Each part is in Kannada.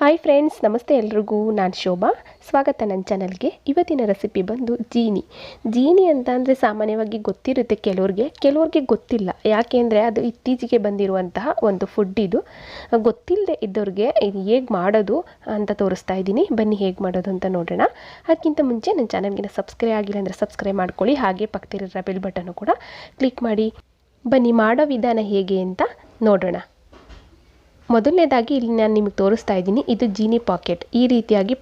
ಹಾಯ್ ಫ್ರೆಂಡ್ಸ್, ನಮಸ್ತೆ ಎಲ್ರಿಗೂ. ನಾನು ಶೋಭಾ. ಸ್ವಾಗತ ನನ್ನ ಚಾನಲ್ಗೆ. ಇವತ್ತಿನ ರೆಸಿಪಿ ಬಂದು ಜೀನಿ ಅಂತ ಅಂದರೆ ಸಾಮಾನ್ಯವಾಗಿ ಗೊತ್ತಿರುತ್ತೆ ಕೆಲವ್ರಿಗೆ ಗೊತ್ತಿಲ್ಲ. ಯಾಕೆಂದರೆ ಅದು ಇತ್ತೀಚೆಗೆ ಬಂದಿರುವಂತಹ ಒಂದು ಫುಡ್. ಇದು ಗೊತ್ತಿಲ್ಲದೆ ಇದ್ದವ್ರಿಗೆ ಇದು ಹೇಗೆ ಮಾಡೋದು ಅಂತ ತೋರಿಸ್ತಾ ಇದ್ದೀನಿ. ಬನ್ನಿ ಹೇಗೆ ಮಾಡೋದು ಅಂತ ನೋಡೋಣ. ಅದಕ್ಕಿಂತ ಮುಂಚೆ ನನ್ನ ಚಾನಲ್ಗೆ ಸಬ್ಸ್ಕ್ರೈಬ್ ಆಗಿಲ್ಲ ಅಂದರೆ ಸಬ್ಸ್ಕ್ರೈಬ್ ಮಾಡ್ಕೊಳ್ಳಿ. ಹಾಗೆ ಪಕ್ಕದಲ್ಲಿರೋ ಬೆಲ್ ಬಟನ್ನು ಕೂಡ ಕ್ಲಿಕ್ ಮಾಡಿ. ಬನ್ನಿ ಮಾಡೋ ವಿಧಾನ ಹೇಗೆ ಅಂತ ನೋಡೋಣ. ಮೊದಲನೇದಾಗಿ ಇಲ್ಲಿ ನಾನು ನಿಮಗೆ ತೋರಿಸ್ತಾ ಇದ್ದೀನಿ. ಇದು ಜೀನಿ ಪಾಕೆಟ್. ಈ ರೀತಿಯಾಗಿ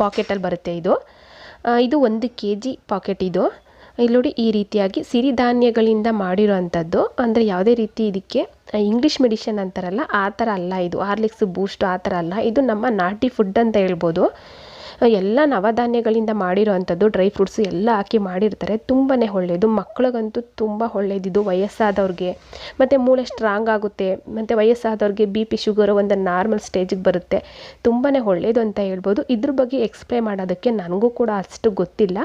ಪಾಕೆಟಲ್ಲಿ ಬರುತ್ತೆ. ಇದು 1 kg ಪಾಕೆಟ್. ಇಲ್ಲಿ ನೋಡಿ, ಈ ರೀತಿಯಾಗಿ ಸಿರಿಧಾನ್ಯಗಳಿಂದ ಮಾಡಿರೋ ಅಂಥದ್ದು. ಅಂದರೆ ಯಾವುದೇ ರೀತಿ ಇದಕ್ಕೆ ಇಂಗ್ಲೀಷ್ ಮೆಡಿಷನ್ ಅಂತಾರಲ್ಲ ಆ ಥರ ಅಲ್ಲ. ಇದು ಹಾರ್ಲಿಕ್ಸ್, ಬೂಸ್ಟ್ ಆ ಥರ ಅಲ್ಲ. ಇದು ನಮ್ಮ ನಾಟಿ ಫುಡ್ ಅಂತ ಹೇಳ್ಬೋದು. ಎಲ್ಲ ನವಧಾನ್ಯಗಳಿಂದ ಮಾಡಿರೋ ಅಂಥದ್ದು. ಡ್ರೈ ಫ್ರೂಟ್ಸು ಎಲ್ಲ ಹಾಕಿ ಮಾಡಿರ್ತಾರೆ. ತುಂಬಾ ಒಳ್ಳೆಯದು. ಮಕ್ಕಳಿಗಂತೂ ತುಂಬ ಒಳ್ಳೆಯದಿದು. ವಯಸ್ಸಾದವ್ರಿಗೆ ಮತ್ತು ಮೂಳೆ ಸ್ಟ್ರಾಂಗ್ ಆಗುತ್ತೆ. ಮತ್ತು ವಯಸ್ಸಾದವ್ರಿಗೆ BP ಶುಗರು ಒಂದು ನಾರ್ಮಲ್ ಸ್ಟೇಜಿಗೆ ಬರುತ್ತೆ. ತುಂಬಾ ಒಳ್ಳೆಯದು ಅಂತ ಹೇಳ್ಬೋದು. ಇದ್ರ ಬಗ್ಗೆ ಎಕ್ಸ್ಪ್ಲೇನ್ ಮಾಡೋದಕ್ಕೆ ನನಗೂ ಕೂಡ ಅಷ್ಟು ಗೊತ್ತಿಲ್ಲ.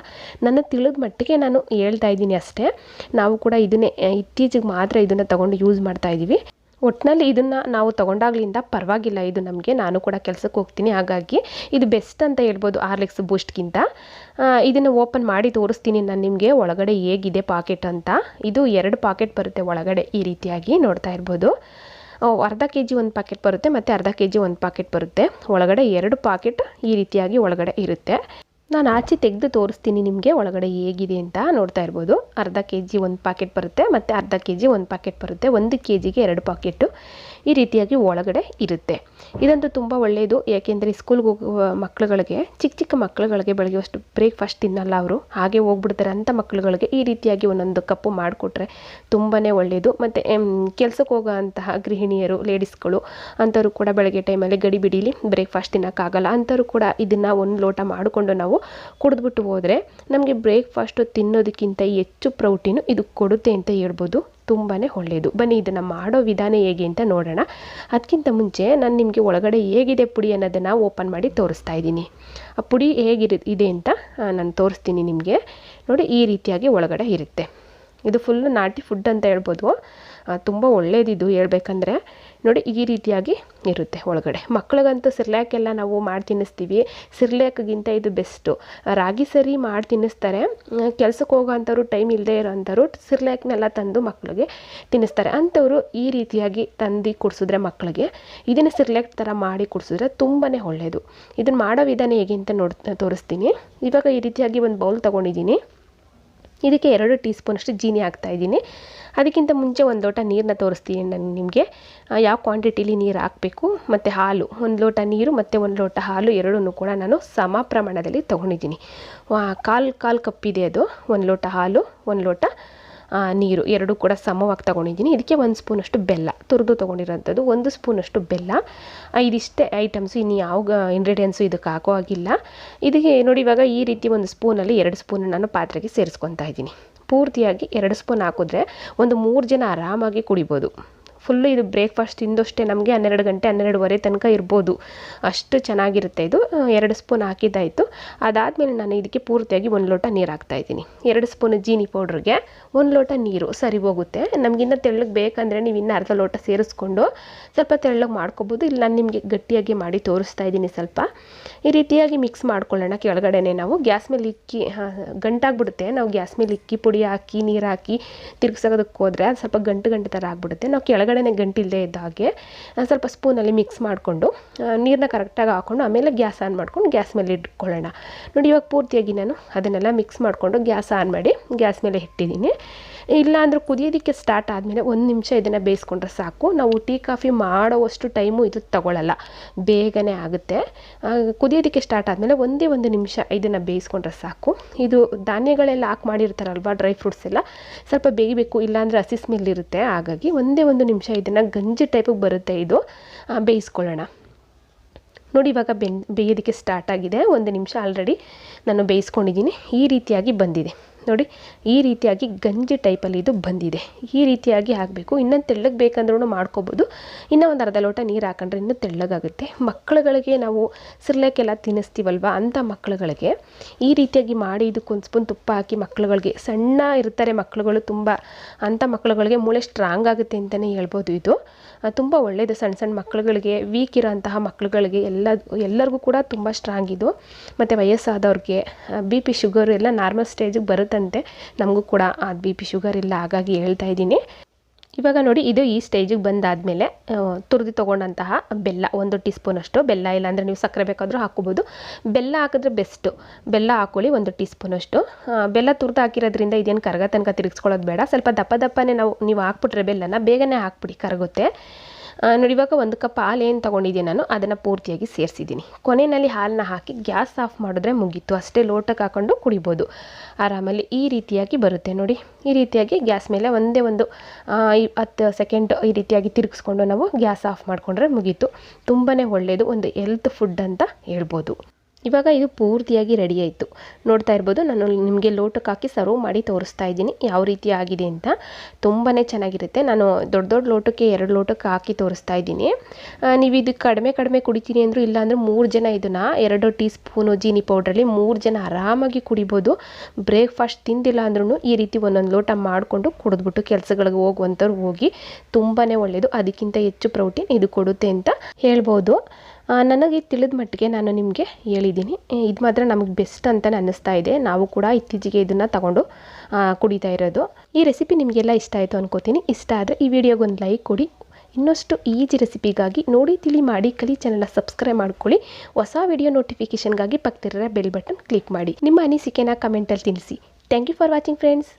ನನ್ನ ತಿಳಿದ ಮಟ್ಟಿಗೆ ನಾನು ಹೇಳ್ತಾ ಇದ್ದೀನಿ ಅಷ್ಟೇ. ನಾವು ಕೂಡ ಇದನ್ನೇ ಇತ್ತೀಚೆಗೆ ಮಾತ್ರ ಇದನ್ನು ತೊಗೊಂಡು ಯೂಸ್ ಮಾಡ್ತಾ ಇದ್ದೀವಿ. ಒಟ್ಟಿನಲ್ಲಿ ಇದನ್ನು ನಾವು ತೊಗೊಂಡಾಗ್ಲಿಂದ ಪರವಾಗಿಲ್ಲ. ಇದು ನಮಗೆ, ನಾನು ಕೂಡ ಕೆಲಸಕ್ಕೆ ಹೋಗ್ತೀನಿ, ಹಾಗಾಗಿ ಇದು ಬೆಸ್ಟ್ ಅಂತ ಹೇಳ್ಬೋದು ಹಾರ್ಲಿಕ್ಸ್ ಬೂಸ್ಟ್ಗಿಂತ. ಇದನ್ನು ಓಪನ್ ಮಾಡಿ ತೋರಿಸ್ತೀನಿ ನಾನು ನಿಮಗೆ ಒಳಗಡೆ ಹೇಗಿದೆ ಪಾಕೆಟ್ ಅಂತ. ಇದು 2 ಪಾಕೆಟ್ ಬರುತ್ತೆ ಒಳಗಡೆ. ಈ ರೀತಿಯಾಗಿ ನೋಡ್ತಾ ಇರ್ಬೋದು. ಅರ್ಧ kg ಒಂದು ಪಾಕೆಟ್ ಬರುತ್ತೆ ಮತ್ತು ಅರ್ಧ kg ಒಂದು ಪಾಕೆಟ್ ಬರುತ್ತೆ. ಒಳಗಡೆ 2 ಪಾಕೆಟ್ ಈ ರೀತಿಯಾಗಿ ಒಳಗಡೆ ಇರುತ್ತೆ. ನಾನು ಆಚೆ ತೆಗೆದು ತೋರಿಸ್ತೀನಿ ನಿಮಗೆ ಒಳಗಡೆ ಹೇಗಿದೆ ಅಂತ. ನೋಡ್ತಾ ಇರ್ಬೋದು. ಅರ್ಧ kg ಒಂದು ಪಾಕೆಟ್ ಬರುತ್ತೆ ಮತ್ತು ಅರ್ಧ kg ಒಂದು ಪಾಕೆಟ್ ಬರುತ್ತೆ. 1 kgಗೆ 2 ಪಾಕೆಟು ಈ ರೀತಿಯಾಗಿ ಒಳಗಡೆ ಇರುತ್ತೆ. ಇದಂತೂ ತುಂಬ ಒಳ್ಳೆಯದು. ಯಾಕೆಂದರೆ ಸ್ಕೂಲ್ಗೆ ಹೋಗುವ ಮಕ್ಕಳುಗಳಿಗೆ, ಚಿಕ್ಕ ಮಕ್ಕಳುಗಳಿಗೆ ಬೆಳಗ್ಗೆ ಅಷ್ಟು ಬ್ರೇಕ್ಫಾಸ್ಟ್ ತಿನ್ನಲ್ಲ ಅವರು, ಹಾಗೆ ಹೋಗ್ಬಿಡ್ತಾರೆ. ಅಂಥ ಮಕ್ಕಳುಗಳಿಗೆ ಈ ರೀತಿಯಾಗಿ ಒಂದೊಂದು ಕಪ್ಪು ಮಾಡಿಕೊಟ್ರೆ ತುಂಬಾ ಒಳ್ಳೆಯದು. ಮತ್ತು ಕೆಲಸಕ್ಕೆ ಹೋಗೋ ಅಂತಹ ಗೃಹಿಣಿಯರು, ಲೇಡೀಸ್ಗಳು ಅಂಥವ್ರು ಕೂಡ ಬೆಳಗ್ಗೆ ಟೈಮಲ್ಲಿ ಗಡಿಬಿಡೀಲಿ ಬ್ರೇಕ್ಫಾಸ್ಟ್ ತಿನ್ನೋಕ್ಕಾಗಲ್ಲ. ಅಂಥವ್ರು ಕೂಡ ಇದನ್ನು 1 ಲೋಟ ಮಾಡಿಕೊಂಡು ನಾವು ಕುಡಿದ್ಬಿಟ್ಟು ಹೋದರೆ ನಮಗೆ ಬ್ರೇಕ್ಫಾಸ್ಟು ತಿನ್ನೋದಕ್ಕಿಂತ ಹೆಚ್ಚು ಪ್ರೋಟೀನು ಇದು ಕೊಡುತ್ತೆ ಅಂತ ಹೇಳ್ಬೋದು. ತುಂಬಾ ಒಳ್ಳೆಯದು. ಬನ್ನಿ ಇದನ್ನು ಮಾಡೋ ವಿಧಾನ ಹೇಗೆ ಅಂತ ನೋಡೋಣ. ಅದಕ್ಕಿಂತ ಮುಂಚೆ ನಾನು ನಿಮಗೆ ಒಳಗಡೆ ಹೇಗಿದೆ ಪುಡಿ ಅನ್ನೋದನ್ನು ಓಪನ್ ಮಾಡಿ ತೋರಿಸ್ತಾ ಇದ್ದೀನಿ. ಆ ಪುಡಿ ಹೇಗಿದೆ ಅಂತ ನಾನು ತೋರಿಸ್ತೀನಿ ನಿಮಗೆ. ನೋಡಿ, ಈ ರೀತಿಯಾಗಿ ಒಳಗಡೆ ಇರುತ್ತೆ. ಇದು ಫುಲ್ ನಾಟಿ ಫುಡ್ ಅಂತ ಹೇಳ್ಬೋದು. ತುಂಬ ಒಳ್ಳೆಯದಿದು ಹೇಳ್ಬೇಕಂದ್ರೆ. ನೋಡಿ, ಈ ರೀತಿಯಾಗಿ ಇರುತ್ತೆ ಒಳಗಡೆ. ಮಕ್ಕಳಿಗಂತೂ ಸಿರ್ಲ್ಯಾಕೆಲ್ಲ ನಾವು ಮಾಡಿ ತಿನ್ನಿಸ್ತೀವಿ. ಸಿರ್ಲ್ಯಾಕ್ಗಿಂತ ಇದು ಬೆಸ್ಟು. ರಾಗಿ ಸರಿ ಮಾಡಿ ತಿನ್ನಿಸ್ತಾರೆ. ಕೆಲಸಕ್ಕೆ ಹೋಗೋ ಅಂಥವ್ರು, ಟೈಮ್ ಇಲ್ಲದೆ ಇರೋ ಅಂಥವ್ರು ಸಿರ್ಲ್ಯಾಕ್ನೆಲ್ಲ ತಂದು ಮಕ್ಕಳಿಗೆ ತಿನ್ನಿಸ್ತಾರೆ. ಅಂಥವ್ರು ಈ ರೀತಿಯಾಗಿ ತಂದು ಕುಡಿಸಿದ್ರೆ ಮಕ್ಕಳಿಗೆ ಇದನ್ನು ಸಿರ್ಲ್ಯಾಕ್ ಥರ ಮಾಡಿ ಕುಡಿಸಿದ್ರೆ ತುಂಬಾ ಒಳ್ಳೆಯದು. ಇದನ್ನು ಮಾಡೋ ವಿಧಾನ ಹೇಗೆ ಅಂತ ತೋರಿಸ್ತೀನಿ. ಇವಾಗ ಈ ರೀತಿಯಾಗಿ ಒಂದು ಬೌಲ್ ತೊಗೊಂಡಿದ್ದೀನಿ. ಇದಕ್ಕೆ 2 ಟೀ ಸ್ಪೂನಷ್ಟು ಜೀನಿ ಹಾಕ್ತಾಯಿದ್ದೀನಿ. ಅದಕ್ಕಿಂತ ಮುಂಚೆ 1 ಲೋಟ ನೀರನ್ನ ತೋರಿಸ್ತೀನಿ ನಾನು ನಿಮಗೆ. ಯಾವ ಕ್ವಾಂಟಿಟಿಲಿ ನೀರು ಹಾಕಬೇಕು, ಮತ್ತು ಹಾಲು 1 ಲೋಟ ನೀರು ಮತ್ತು 1 ಲೋಟ ಹಾಲು ಎರಡನ್ನೂ ಕೂಡ ನಾನು ಸಮ ಪ್ರಮಾಣದಲ್ಲಿ ತೊಗೊಂಡಿದ್ದೀನಿ. ಕಾಲು ಕಪ್ಪಿದೆ ಅದು. 1 ಲೋಟ ಹಾಲು, 1 ಲೋಟ ನೀರು ಎರಡೂ ಕೂಡ ಸಮವಾಗಿ ತೊಗೊಂಡಿದ್ದೀನಿ. ಇದಕ್ಕೆ 1 ಸ್ಪೂನಷ್ಟು ಬೆಲ್ಲ ತುರಿದು ತೊಗೊಂಡಿರೋಂಥದ್ದು, 1 ಸ್ಪೂನಷ್ಟು ಬೆಲ್ಲ. ಇದಿಷ್ಟೇ ಐಟಮ್ಸು. ಇನ್ನು ಯಾವ ಇಂಗ್ರೀಡಿಯೆಂಟ್ಸು ಇದಕ್ಕೆ ಹಾಕೋ ಆಗಿಲ್ಲ. ಇದಕ್ಕೆ ನೋಡಿ, ಇವಾಗ ಈ ರೀತಿ 1 ಸ್ಪೂನಲ್ಲಿ 2 ಸ್ಪೂನ್ ನಾನು ಪಾತ್ರೆಗೆ ಸೇರಿಸ್ಕೊತಾ ಇದ್ದೀನಿ. ಪೂರ್ತಿಯಾಗಿ 2 ಸ್ಪೂನ್ ಹಾಕಿದ್ರೆ ಒಂದು 3 ಜನ ಆರಾಮಾಗಿ ಕುಡಿಬೋದು. ಫುಲ್ಲು ಇದು ಬ್ರೇಕ್ಫಾಸ್ಟ್ ತಿಂದಷ್ಟೇ ನಮಗೆ 12 ಗಂಟೆ 12:30 ತನಕ ಇರ್ಬೋದು. ಅಷ್ಟು ಚೆನ್ನಾಗಿರುತ್ತೆ ಇದು. 2 ಸ್ಪೂನ್ ಹಾಕಿದ್ದಾಯಿತು. ಅದಾದಮೇಲೆ ನಾನು ಇದಕ್ಕೆ ಪೂರ್ತಿಯಾಗಿ 1 ಲೋಟ ನೀರು ಹಾಕ್ತಾಯಿದ್ದೀನಿ. 2 ಸ್ಪೂನ್ ಜೀನಿ ಪೌಡ್ರಿಗೆ 1 ಲೋಟ ನೀರು ಸರಿ ಹೋಗುತ್ತೆ. ನಮಗಿನ್ನೂ ತೆಳ್ಳಗೆ ಬೇಕಂದರೆ ನೀವು ಇನ್ನೂ ಅರ್ಧ ಲೋಟ ಸೇರಿಸ್ಕೊಂಡು ಸ್ವಲ್ಪ ತೆಳ್ಳಗೆ ಮಾಡ್ಕೊಬೋದು. ಇಲ್ಲ, ನಾನು ನಿಮಗೆ ಗಟ್ಟಿಯಾಗಿ ಮಾಡಿ ತೋರಿಸ್ತಾ ಇದ್ದೀನಿ. ಸ್ವಲ್ಪ ಈ ರೀತಿಯಾಗಿ ಮಿಕ್ಸ್ ಮಾಡ್ಕೊಳ್ಳೋಣ. ಕೆಳಗಡೆನೇ ನಾವು ಗ್ಯಾಸ್ ಮೇಲೆ ಇಕ್ಕಿ ಗಂಟಾಗ್ಬಿಡುತ್ತೆ. ನಾವು ಗ್ಯಾಸ್ ಮೇಲೆ ಇಕ್ಕಿ ಪುಡಿ ಹಾಕಿ ನೀರು ಹಾಕಿ ತಿರ್ಗಿಸೋದಕ್ಕೆ ಹೋದರೆ ಅದು ಸ್ವಲ್ಪ ಗಂಟು ಥರ ಆಗಿಬಿಡುತ್ತೆ. ನಾವು ಕೆಳಗಡೆ ಗಂಟಿಲ್ಲದೆ ಇದ್ದ ಹಾಗೆ ಸ್ವಲ್ಪ ಸ್ಪೂನಲ್ಲಿ ಮಿಕ್ಸ್ ಮಾಡಿಕೊಂಡು ನೀರನ್ನ ಕರೆಕ್ಟಾಗಿ ಹಾಕ್ಕೊಂಡು ಆಮೇಲೆ ಗ್ಯಾಸ್ ಆನ್ ಮಾಡ್ಕೊಂಡು ಗ್ಯಾಸ್ ಮೇಲೆ ಇಟ್ಕೊಳ್ಳೋಣ. ನೋಡಿ, ಇವಾಗ ಪೂರ್ತಿಯಾಗಿ ನಾನು ಅದನ್ನೆಲ್ಲ ಮಿಕ್ಸ್ ಮಾಡಿಕೊಂಡು ಗ್ಯಾಸ್ ಆನ್ ಮಾಡಿ ಗ್ಯಾಸ್ ಮೇಲೆ ಇಟ್ಟಿದ್ದೀನಿ. ಇಲ್ಲಾಂದ್ರೆ ಕುದಿಯೋದಕ್ಕೆ ಸ್ಟಾರ್ಟ್ ಆದಮೇಲೆ 1 ನಿಮಿಷ ಇದನ್ನು ಬೇಯಿಸ್ಕೊಂಡ್ರೆ ಸಾಕು. ನಾವು ಟೀ ಕಾಫಿ ಮಾಡೋವಷ್ಟು ಟೈಮು ಇದು ತಗೊಳ್ಳಲ್ಲ, ಬೇಗನೆ ಆಗುತ್ತೆ. ಕುದಿಯೋದಕ್ಕೆ ಸ್ಟಾರ್ಟ್ ಆದಮೇಲೆ 1 ನಿಮಿಷ ಇದನ್ನು ಬೇಯಿಸ್ಕೊಂಡ್ರೆ ಸಾಕು. ಇದು ಧಾನ್ಯಗಳೆಲ್ಲ ಹಾಕಿ ಮಾಡಿರ್ತಾರಲ್ವ, ಡ್ರೈ ಫ್ರೂಟ್ಸ್ ಎಲ್ಲ ಸ್ವಲ್ಪ ಬೇಯಬೇಕು, ಇಲ್ಲಾಂದರೆ ಹಸಿ ಸ್ಮೆಲ್ ಇರುತ್ತೆ. ಹಾಗಾಗಿ 1 ನಿಮಿಷ ಇದನ್ನು ಗಂಜಿ ಟೈಪಿಗೆ ಬರುತ್ತೆ ಇದು, ಬೇಯಿಸ್ಕೊಳ್ಳೋಣ. ನೋಡಿ, ಇವಾಗ ಬೇಯೋದಕ್ಕೆ ಸ್ಟಾರ್ಟ್ ಆಗಿದೆ. 1 ನಿಮಿಷ ಆಲ್ರೆಡಿ ನಾನು ಬೇಯಿಸ್ಕೊಂಡಿದ್ದೀನಿ. ಈ ರೀತಿಯಾಗಿ ಬಂದಿದೆ ನೋಡಿ. ಈ ರೀತಿಯಾಗಿ ಗಂಜಿ ಟೈಪಲ್ಲಿ ಇದು ಬಂದಿದೆ. ಈ ರೀತಿಯಾಗಿ ಆಗಬೇಕು. ಇನ್ನೂ ತೆಳ್ಳಗೆ ಬೇಕಂದ್ರೂ ಮಾಡ್ಕೋಬೋದು. ಇನ್ನೂ ಒಂದು ಅರ್ಧ ಲೋಟ ನೀರು ಹಾಕೊಂಡ್ರೆ ಇನ್ನೂ ತೆಳ್ಳಗಾಗುತ್ತೆ. ಮಕ್ಕಳುಗಳಿಗೆ ನಾವು ಸಿರ್ಲ್ಯಾಕೆಲ್ಲ ತಿನ್ನಿಸ್ತೀವಲ್ವ, ಅಂಥ ಮಕ್ಕಳುಗಳಿಗೆ ಈ ರೀತಿಯಾಗಿ ಮಾಡಿ ಇದಕ್ಕೆ 1 ಸ್ಪೂನ್ ತುಪ್ಪ ಹಾಕಿ ಮಕ್ಕಳುಗಳಿಗೆ, ಸಣ್ಣ ಇರ್ತಾರೆ ಮಕ್ಕಳುಗಳು ತುಂಬ, ಅಂಥ ಮಕ್ಕಳುಗಳಿಗೆ ಮೂಳೆ ಸ್ಟ್ರಾಂಗ್ ಆಗುತ್ತೆ ಅಂತಲೇ ಹೇಳ್ಬೋದು ಇದು. ತುಂಬ ಒಳ್ಳೆಯದು. ಸಣ್ಣ ಸಣ್ಣ ಮಕ್ಕಳುಗಳಿಗೆ, ವೀಕ್ ಇರೋಂತಹ ಮಕ್ಕಳುಗಳಿಗೆ ಎಲ್ಲರಿಗೂ ಕೂಡ ತುಂಬ ಸ್ಟ್ರಾಂಗ್ ಇದು. ಮತ್ತು ವಯಸ್ಸಾದವ್ರಿಗೆ ಬಿ ಪಿ ಶುಗರು ಎಲ್ಲ ನಾರ್ಮಲ್ ಸ್ಟೇಜಿಗೆ ಬರುತ್ತಂತೆ. ನಮಗೂ ಕೂಡ ಬಿ ಪಿ ಶುಗರ್ ಇಲ್ಲ, ಹಾಗಾಗಿ ಹೇಳ್ತಾ ಇದ್ದೀನಿ. ಇವಾಗ ನೋಡಿ, ಇದು ಈ ಸ್ಟೇಜಿಗೆ ಬಂದಾದಮೇಲೆ ತುರಿದು ತೊಗೊಂಡಂತಹ ಬೆಲ್ಲ 1 ಟೀ ಸ್ಪೂನಷ್ಟು. ಬೆಲ್ಲ ಇಲ್ಲಾಂದರೆ ನೀವು ಸಕ್ಕರೆ ಬೇಕಾದರೂ ಹಾಕ್ಕೋಬೋದು. ಬೆಲ್ಲ ಹಾಕಿದ್ರೆ ಬೆಸ್ಟು. ಬೆಲ್ಲ ಹಾಕ್ಕೊಳ್ಳಿ 1 ಟೀ ಸ್ಪೂನಷ್ಟು. ಬೆಲ್ಲ ತುರಿದು ಹಾಕಿರೋದ್ರಿಂದ ಇದೇನು ಕರಗ ತನಕ ತಿರುಗಿಸ್ಕೊಳ್ಳೋದು ಬೇಡ. ಸ್ವಲ್ಪ ದಪ್ಪನೇ ನೀವು ಹಾಕ್ಬಿಟ್ರೆ ಬೆಲ್ಲನ ಬೇಗನೆ ಹಾಕ್ಬಿಡಿ, ಕರಗುತ್ತೆ. ನೋಡಿ, ಇವಾಗ 1 ಕಪ್ ಹಾಲು ಏನು ತೊಗೊಂಡಿದ್ದೀನಿ ನಾನು, ಅದನ್ನು ಪೂರ್ತಿಯಾಗಿ ಸೇರಿಸಿದ್ದೀನಿ. ಕೊನೆಯಲ್ಲಿ ಹಾಲನ್ನ ಹಾಕಿ ಗ್ಯಾಸ್ ಆಫ್ ಮಾಡಿದ್ರೆ ಮುಗೀತು. ಅಷ್ಟೇ ಲೋಟಕ್ಕೆ ಹಾಕ್ಕೊಂಡು ಕುಡಿಬೋದು ಆರಾಮಲ್ಲಿ. ಈ ರೀತಿಯಾಗಿ ಬರುತ್ತೆ ನೋಡಿ. ಈ ರೀತಿಯಾಗಿ ಗ್ಯಾಸ್ ಮೇಲೆ ಒಂದೇ ಒಂದು 10 ಸೆಕೆಂಡ್ ಈ ರೀತಿಯಾಗಿ ತಿರುಗಿಸ್ಕೊಂಡು ನಾವು ಗ್ಯಾಸ್ ಆಫ್ ಮಾಡಿಕೊಂಡ್ರೆ ಮುಗೀತು. ತುಂಬಾ ಒಳ್ಳೆಯದು, ಒಂದು ಹೆಲ್ತ್ ಫುಡ್ ಅಂತ ಹೇಳ್ಬೋದು. ಇವಾಗ ಇದು ಪೂರ್ತಿಯಾಗಿ ರೆಡಿ ಆಯಿತು. ನೋಡ್ತಾ ಇರ್ಬೋದು, ನಾನು ನಿಮಗೆ ಲೋಟಕ್ಕೆ ಹಾಕಿ ಸರ್ವ್ ಮಾಡಿ ತೋರಿಸ್ತಾ ಇದ್ದೀನಿ ಯಾವ ರೀತಿ ಆಗಿದೆ ಅಂತ. ತುಂಬಾ ಚೆನ್ನಾಗಿರುತ್ತೆ. ನಾನು ದೊಡ್ಡ ಲೋಟಕ್ಕೆ 2 ಲೋಟಕ್ಕೆ ಹಾಕಿ ತೋರಿಸ್ತಾ ಇದ್ದೀನಿ. ನೀವು ಇದು ಕಡಿಮೆ ಕುಡಿತೀನಿ ಅಂದರೂ, ಇಲ್ಲಾಂದರೆ 3 ಜನ ಇದನ್ನು 2 ಟೀ ಸ್ಪೂನು ಜೀನಿ ಪೌಡ್ರಲ್ಲಿ 3 ಜನ ಆರಾಮಾಗಿ ಕುಡಿಬೋದು. ಬ್ರೇಕ್ಫಾಸ್ಟ್ ತಿಂದಿಲ್ಲ ಅಂದ್ರೂ ಈ ರೀತಿ ಒಂದೊಂದು ಲೋಟ ಮಾಡಿಕೊಂಡು ಕುಡಿದ್ಬಿಟ್ಟು ಕೆಲಸಗಳಿಗೆ ಹೋಗುವಂಥವ್ರು ಹೋಗಿ. ತುಂಬಾ ಒಳ್ಳೆಯದು. ಅದಕ್ಕಿಂತ ಹೆಚ್ಚು ಪ್ರೋಟೀನ್ ಇದು ಕೊಡುತ್ತೆ ಅಂತ ಹೇಳ್ಬೋದು. ನನಗೆ ತಿಳಿದ ಮಟ್ಟಿಗೆ ನಾನು ನಿಮಗೆ ಹೇಳಿದ್ದೀನಿ. ಇದು ಮಾತ್ರ ನಮಗೆ ಬೆಸ್ಟ್ ಅಂತಲೇ ಅನ್ನಿಸ್ತಾ ಇದೆ. ನಾವು ಕೂಡ ಇತ್ತೀಚೆಗೆ ಇದನ್ನು ತಗೊಂಡು ಕುಡಿತಾ ಇರೋದು. ಈ ರೆಸಿಪಿ ನಿಮಗೆಲ್ಲ ಇಷ್ಟ ಆಯಿತು ಅನ್ಕೋತೀನಿ. ಇಷ್ಟ ಆದರೆ ಈ ವಿಡಿಯೋಗೆ ಒಂದು ಲೈಕ್ ಕೊಡಿ. ಇನ್ನಷ್ಟು ಈಜಿ ರೆಸಿಪಿಗಾಗಿ ನೋಡಿ ತಿಳಿ ಮಾಡಿ ಕಲಿ ಚಾನಲ್ನ ಸಬ್ಸ್ಕ್ರೈಬ್ ಮಾಡ್ಕೊಳ್ಳಿ. ಹೊಸ ವಿಡಿಯೋ ನೋಟಿಫಿಕೇಷನ್ಗಾಗಿ ಪಕ್ಕದಲ್ಲಿರೋ ಬೆಲ್ ಬಟನ್ ಕ್ಲಿಕ್ ಮಾಡಿ. ನಿಮ್ಮ ಅನಿಸಿಕೆನ ಕಮೆಂಟಲ್ಲಿ ತಿಳಿಸಿ. Thank you for watching friends.